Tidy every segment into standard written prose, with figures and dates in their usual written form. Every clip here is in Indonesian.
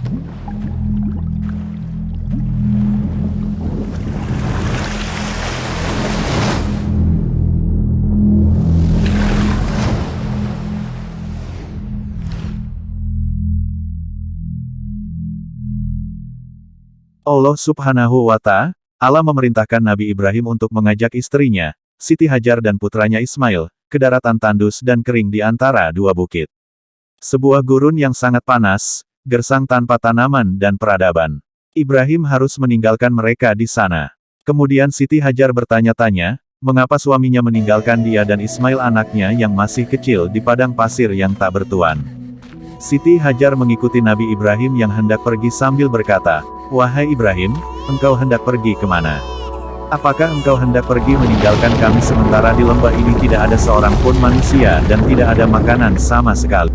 Allah Subhanahu wa Ta'ala memerintahkan Nabi Ibrahim untuk mengajak istrinya, Siti Hajar dan putranya Ismail, ke daratan tandus dan kering di antara dua bukit. Sebuah gurun yang sangat panas, gersang tanpa tanaman dan peradaban. Ibrahim harus meninggalkan mereka di sana. Kemudian Siti Hajar bertanya-tanya, mengapa suaminya meninggalkan dia dan Ismail anaknya yang masih kecil di padang pasir yang tak bertuan. Siti Hajar mengikuti Nabi Ibrahim yang hendak pergi sambil berkata, "Wahai Ibrahim, engkau hendak pergi kemana? Apakah engkau hendak pergi meninggalkan kami sementara di lembah ini tidak ada seorang pun manusia dan tidak ada makanan sama sekali?"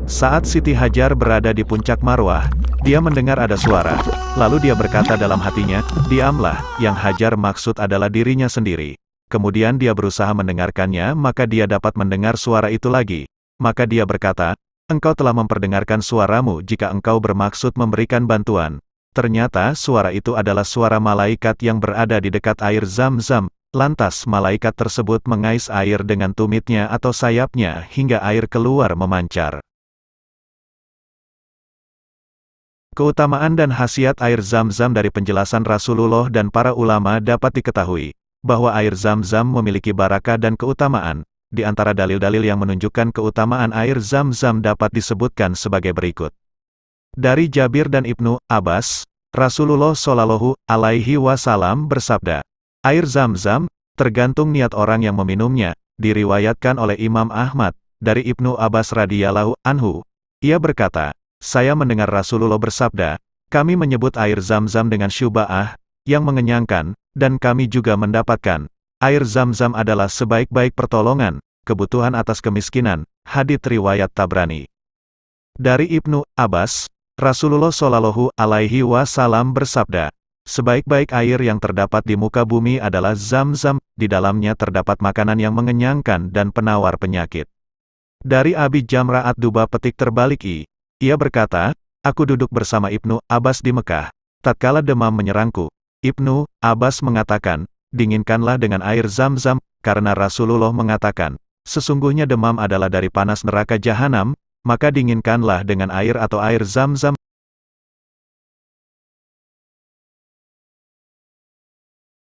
Saat Siti Hajar berada di puncak Marwah, dia mendengar ada suara. Lalu dia berkata dalam hatinya, "Diamlah," yang Hajar maksud adalah dirinya sendiri. Kemudian dia berusaha mendengarkannya, maka dia dapat mendengar suara itu lagi. Maka dia berkata, "Engkau telah memperdengarkan suaramu jika engkau bermaksud memberikan bantuan." Ternyata suara itu adalah suara malaikat yang berada di dekat air Zam-Zam. Lantas malaikat tersebut mengais air dengan tumitnya atau sayapnya hingga air keluar memancar. Keutamaan dan khasiat air Zam-Zam dari penjelasan Rasulullah dan para ulama dapat diketahui, bahwa air Zam-Zam memiliki barakah dan keutamaan. Di antara dalil-dalil yang menunjukkan keutamaan air Zam-Zam dapat disebutkan sebagai berikut. Dari Jabir dan Ibnu Abbas, Rasulullah Shallallahu Alaihi Wasallam bersabda, "Air Zam-Zam, tergantung niat orang yang meminumnya." Diriwayatkan oleh Imam Ahmad, dari Ibnu Abbas radhiyallahu anhu. Ia berkata, "Saya mendengar Rasulullah bersabda, kami menyebut air Zam-Zam dengan syuba'ah, yang mengenyangkan, dan kami juga mendapatkan. Air Zam-Zam adalah sebaik-baik pertolongan, kebutuhan atas kemiskinan." Hadits riwayat Tabrani. Dari Ibnu Abbas, Rasulullah Shallallahu Alaihi Wasallam bersabda, "Sebaik-baik air yang terdapat di muka bumi adalah Zam-Zam, di dalamnya terdapat makanan yang mengenyangkan dan penawar penyakit." Dari Abi Jamrah ad-Duba petik terbalik ia berkata, "Aku duduk bersama Ibnu Abbas di Mekah. Tatkala demam menyerangku, Ibnu Abbas mengatakan, dinginkanlah dengan air Zam-Zam, karena Rasulullah mengatakan, sesungguhnya demam adalah dari panas neraka jahanam, maka dinginkanlah dengan air atau air Zam-Zam."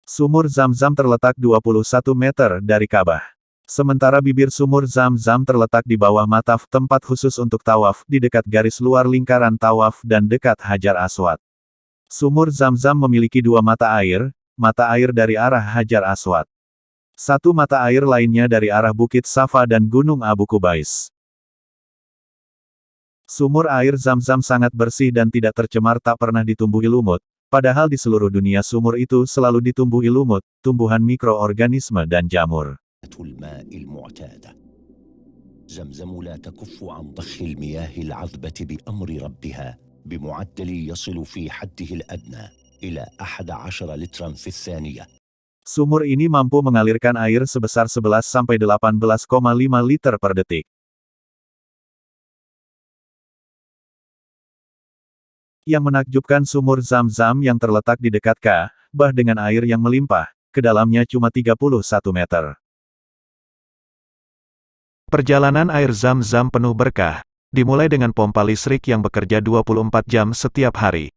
Sumur Zam-Zam terletak 21 meter dari Ka'bah. Sementara bibir sumur Zam-Zam terletak di bawah mataf, tempat khusus untuk tawaf, di dekat garis luar lingkaran tawaf dan dekat Hajar Aswad. Sumur Zam-Zam memiliki dua mata air dari arah Hajar Aswad. Satu mata air lainnya dari arah Bukit Safa dan Gunung Abu Kubais. Sumur air Zam-Zam sangat bersih dan tidak tercemar, tak pernah ditumbuhi lumut, padahal di seluruh dunia sumur itu selalu ditumbuhi lumut, tumbuhan mikroorganisme dan jamur. زمزم لا تكف عن ضخ المياه العذبة بأمر ربها بمعدل يصل في حده الأدنى إلى 11 لترا في الثانية. Sumur ini mampu mengalirkan air sebesar 11–18,5 liter per detik. Yang menakjubkan, sumur Zam-Zam yang terletak di dekat Ka'bah dengan air yang melimpah, ke dalamnya cuma 31 meter. Perjalanan air Zam-Zam penuh berkah, dimulai dengan pompa listrik yang bekerja 24 jam setiap hari.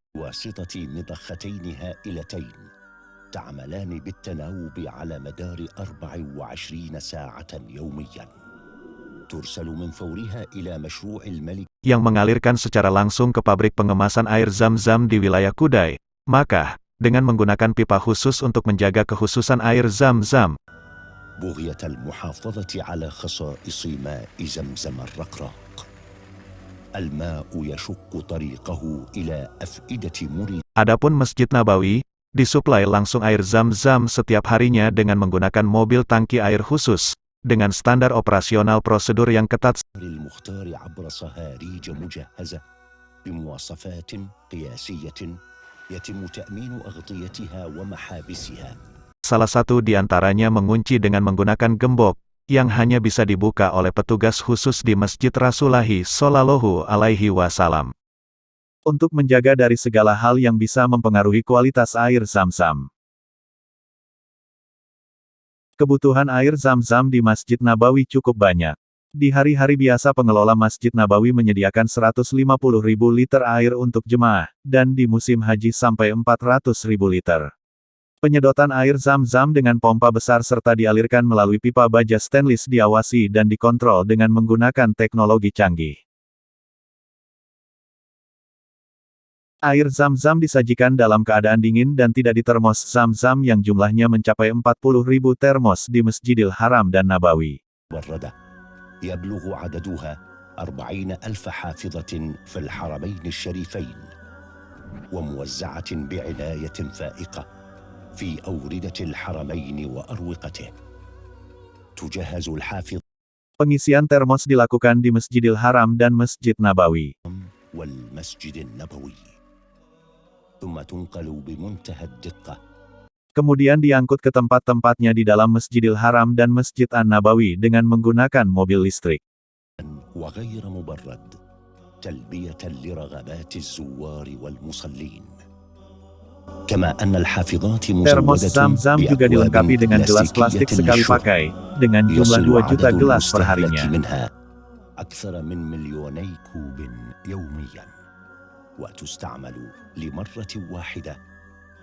تعملان بالتناوب على مدار 24 ساعة يوميا. ترسل من فورها إلى مشروع الملك yang mengalirkan secara langsung ke pabrik pengemasan air Zam-Zam di wilayah Kudai, Makkah, dengan menggunakan pipa khusus untuk menjaga kekhususan air Zam-Zam. بغية المحافظة على خصائص ماء زمزم الرقراق. الماء يشق طريقه إلى أفئدة مريد. Adapun Masjid Nabawi disuplai langsung air Zam-Zam setiap harinya dengan menggunakan mobil tangki air khusus, dengan standar operasional prosedur yang ketat. Salah satu di antaranya mengunci dengan menggunakan gembok, yang hanya bisa dibuka oleh petugas khusus di Masjid Rasulullahi Shallallahu Alaihi Wasallam. untuk menjaga dari segala hal yang bisa mempengaruhi kualitas air Zam-Zam. Kebutuhan air Zam-Zam di Masjid Nabawi cukup banyak. Di hari-hari biasa pengelola Masjid Nabawi menyediakan 150.000 liter air untuk jemaah, dan di musim haji sampai 400.000 liter. Penyedotan air Zam-Zam dengan pompa besar serta dialirkan melalui pipa baja stainless diawasi dan dikontrol dengan menggunakan teknologi canggih. Air Zam-Zam disajikan dalam keadaan dingin dan tidak di termos Zam-Zam yang jumlahnya mencapai 40.000 termos di Masjidil Haram dan Nabawi. يبلغ عددها 40,000 حافظة في الحرمين الشريفين وموزعة بعناية فائقة في أوردة الحرمين وأروقته. تجهز الحافظ Pengisian termos dilakukan di Masjidil Haram dan Masjid Nabawi. والمسجد النبوي ثم تنقل بمنتهى الدقة. Kemudian diangkut ke tempat-tempatnya di dalam Masjidil Haram dan Masjid An-Nabawi dengan menggunakan mobil listrik. وغير مبرد تلبية لرغبات الزوار والمصلين. كما أن الحافظات Termos مزودة Zam-Zam juga dilengkapi dengan gelas plastik sekali pakai, dengan jumlah 2 juta gelas per harinya. منها أكثر من 2 مليون كوب يوميا وتستعمل لمرة واحدة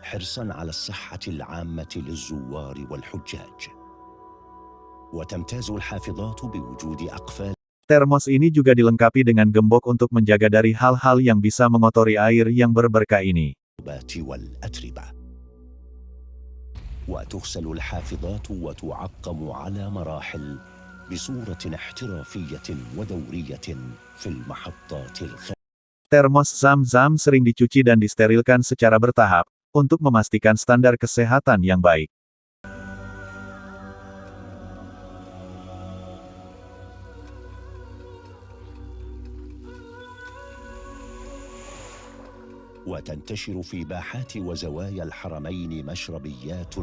حرصا على الصحة العامة للزوار والحجاج. وتمتاز الحافظات بوجود أقفال. Termos ini juga dilengkapi dengan gembok untuk menjaga dari hal-hal yang bisa mengotori air yang berberkah ini. والأتربة. وتغسل الحافظات وتعقم على مراحل بصورة احترافية ودورية في المحطات Termos Zam-Zam sering dicuci dan disterilkan secara bertahap, untuk memastikan standar kesehatan yang baik. وتنتشر في باحات وزوايا الحرمين مشربيات.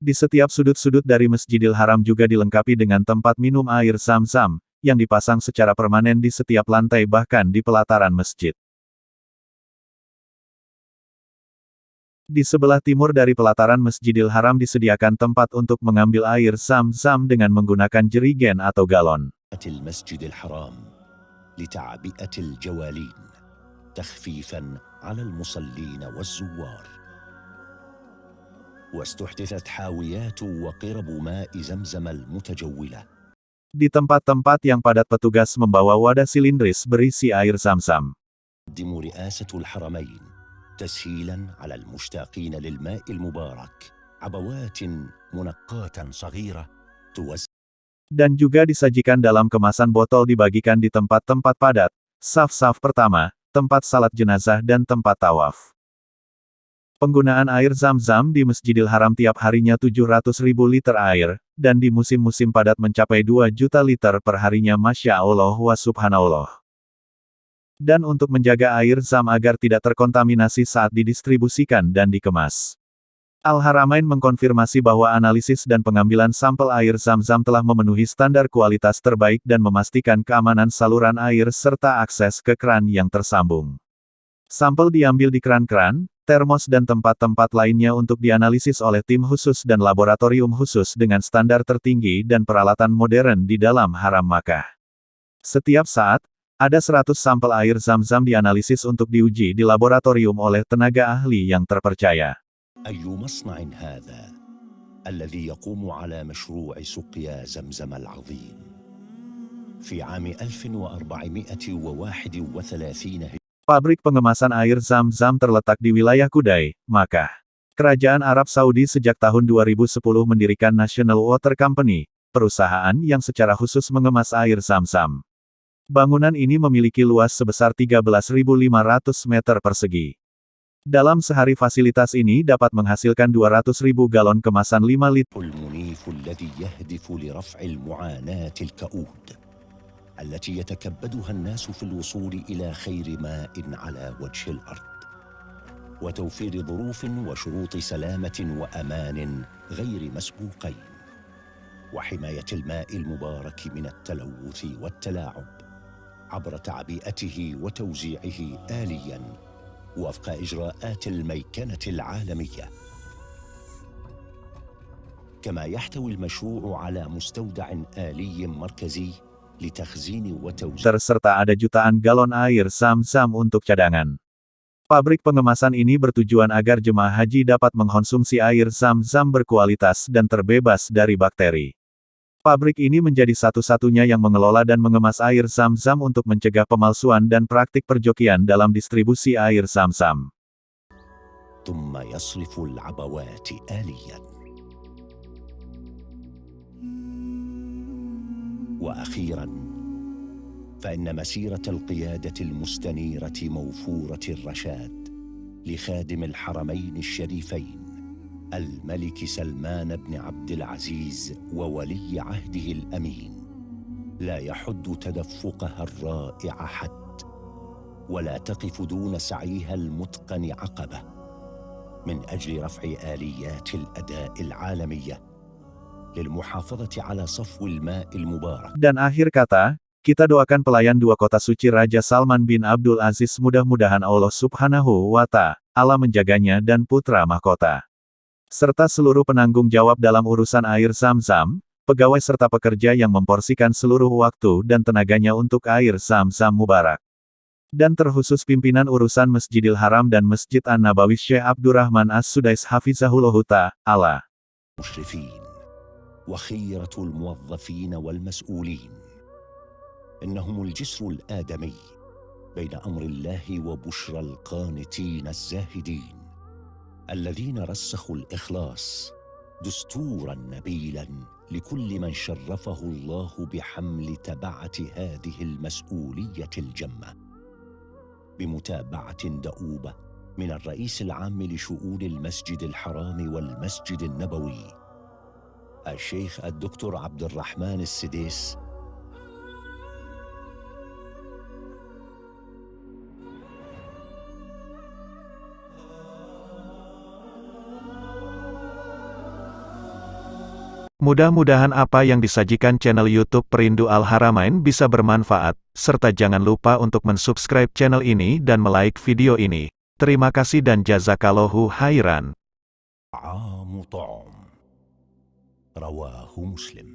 Di setiap sudut-sudut dari Masjidil Haram juga dilengkapi dengan tempat minum air Zam-Zam, yang dipasang secara permanen di setiap lantai bahkan di pelataran masjid. Di sebelah timur dari pelataran Masjidil Haram disediakan tempat untuk mengambil air Zam-Zam dengan menggunakan jerigen atau galon. المسجد الحرام لتعبئة الجوالين تخفيفا على المصلين والزوار. واستحدثت حاويات وقرب ماء زمزم المتجولة. Di tempat-tempat yang padat petugas membawa wadah silindris berisi air Zam-Zam. تقدم رئاسة الحرمين تسهيلا على المشتاقين للماء المبارك عبوات منقاة صغيرة توزع. Dan juga disajikan dalam kemasan botol dibagikan di tempat-tempat padat, saf-saf pertama, tempat salat jenazah dan tempat tawaf. Penggunaan air Zam-Zam di Masjidil Haram tiap harinya 700.000 liter air, dan di musim-musim padat mencapai 2 juta liter per harinya. Masya Allah wa subhanallah. Dan untuk menjaga air Zam agar tidak terkontaminasi saat didistribusikan dan dikemas, Al-Haramain mengkonfirmasi bahwa analisis dan pengambilan sampel air Zam-Zam telah memenuhi standar kualitas terbaik dan memastikan keamanan saluran air serta akses ke kran yang tersambung. Sampel diambil di kran-kran, termos dan tempat-tempat lainnya untuk dianalisis oleh tim khusus dan laboratorium khusus dengan standar tertinggi dan peralatan modern di dalam Haram Makkah. Setiap saat, ada 100 sampel air Zam-Zam dianalisis untuk diuji di laboratorium oleh tenaga ahli yang terpercaya. أي مصنع هذا الذي يقوم على مشروع سقيا زمزم العظيم في عام 1431. Pabrik pengemasan air Zam-Zam terletak di wilayah Kudai, Makkah. Kerajaan Arab Saudi sejak tahun 2010 mendirikan National Water Company, perusahaan yang secara khusus mengemas air Zam-Zam. Bangunan ini memiliki luas sebesar 13.500 meter persegi. Dalam sehari fasilitas ini dapat menghasilkan 200.000 galon kemasan 5 liter. المنيف الذي يهدف لرفع المعاناة الكؤود التي يتكبدها الناس في الوصول إلى خير ماء على وجه الأرض وتوفير ظروف وشروط سلامة وأمان غير مسبوقين وحماية الماء المبارك من التلوث والتلاعب عبر تعبئته وتوزيعه آلياً وفق إجراءات الميكنة العالمية. كما يحتوي المشروع على مستودع آلي مركزي لتخزين وتوزيع serta ada jutaan galon air Zam-Zam untuk cadangan. Pabrik pengemasan ini bertujuan agar jemaah haji dapat mengkonsumsi air Zam-Zam berkualitas dan terbebas dari bakteri. Pabrik ini menjadi satu-satunya yang mengelola dan mengemas air Zam-Zam untuk mencegah pemalsuan dan praktik perjokian dalam distribusi air Zam-Zam. ثم يصرف العبوات آلياً. وأخيراً، فإن مسيرة القيادة المستنيرة موفورة الرشاد لخادم الحرمين الشريفين الملك سلمان بن عبد العزيز وولي عهده الأمين لا يحد تدفقها الرائع حد، ولا تقف دون سعيها المتقن عقبة من أجل رفع آليات الأداء العالمية للمحافظة على صفو الماء المبارك. Dan akhir kata, kita doakan pelayan dua kota suci Raja Salman bin Abdul Aziz mudah-mudahan Allah Subhanahu wa Ta'ala menjaganya dan putra mahkota. Serta seluruh penanggung jawab dalam urusan air Zam-Zam, pegawai serta pekerja yang memporsikan seluruh waktu dan tenaganya untuk air Zam-Zam mubarak. Dan terkhusus pimpinan urusan Masjidil Haram dan Masjid An-Nabawi Syekh Abdurrahman As-Sudais Hafizahullah Ta'ala. وخيرة الموظفين والمسؤولين، إنهم الجسر الآدمي بين أمر الله وبشرى القانتين الزاهدين الذين رسخوا الإخلاص دستوراً نبيلاً لكل من شرفه الله بحمل تبعة هذه المسؤولية الجمة، بمتابعة دؤوبة من الرئيس العام لشؤون المسجد الحرام والمسجد النبوي الشيخ الدكتور عبد الرحمن السديس. Mudah-mudahan apa yang disajikan channel YouTube Perindu Al-Haramain bisa bermanfaat, serta jangan lupa untuk mensubscribe channel ini dan like video ini. Terima kasih dan jazakallahu khairan. رواه مسلم.